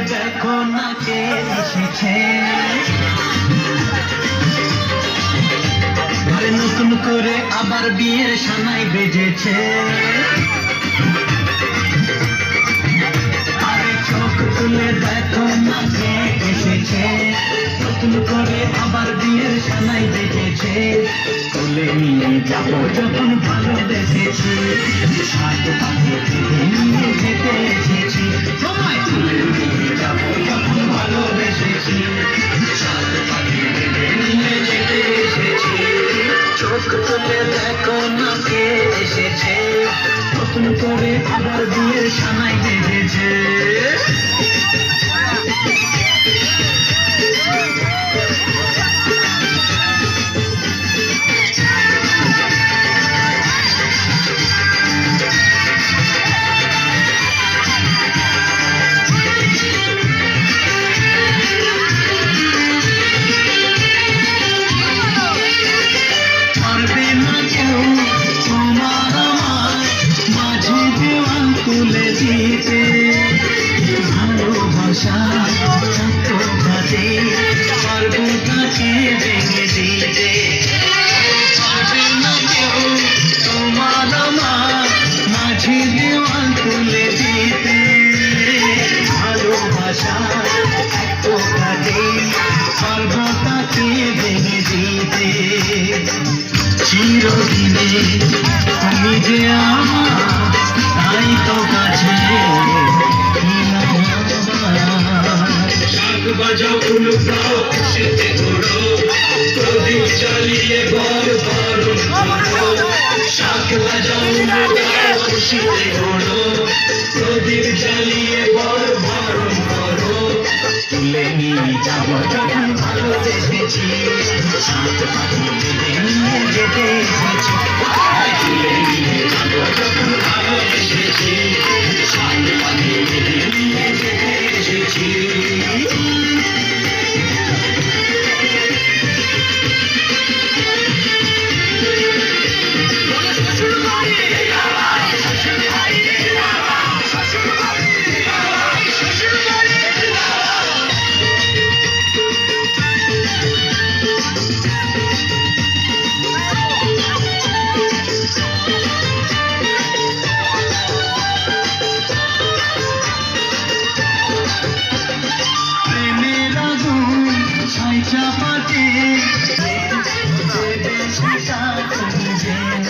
দেখো না কে এসেছে, আরে নতুন করে আবার বিয়ের সানাই বেজেছে। আরে চোখ তুলে দেখো না কে এসেছে, নতুন করে আবার বিয়ের সানাই বেজেছে। তুলে নিয়ে যাবো যখন ভালোবেসেছি, সাত পাখি নিয়ে যেতে এসেছি। তোমায় তুলে নিয়ে যাবো যখন ভালোবেসেছি, সাত পাখি নিয়ে যেতে এসেছি। চোখ তুলে দেখো না কে এসেছে, নতুন করে আবার বিয়ের সানাই বেজেছে। ভালোবাসা আত্মঘাতী সর্বদাকে ভেঙে দিতে পারবে না কেউ, তোমার আমার মাঝে দেওয়াল তুলে দিতে। ভালোবাসা আত্মঘাতী সর্বদাকে ভেঙে দিতে। চিরদিনে তুমি যে আমার, তাই তো কাছে বাজাও উলুটাও খুশিতে ঘোরো, প্রদীপ জ্বালিয়ে ঘর বরণ করো। শাক বাজাও উলুটাও খুশিতে ঘোরো, প্রদীপ জ্বালিয়ে ঘর বরণ করো। তুলে নিয়ে যাবো যখন ভালোবেসেছি, সাত পাখি নিয়ে যেতে এসেছি। তুলে নিয়ে যাবো যখন ভালোবেসেছি, সাত পাখি নিয়ে যেতে এসেছি। চাপাতে যেন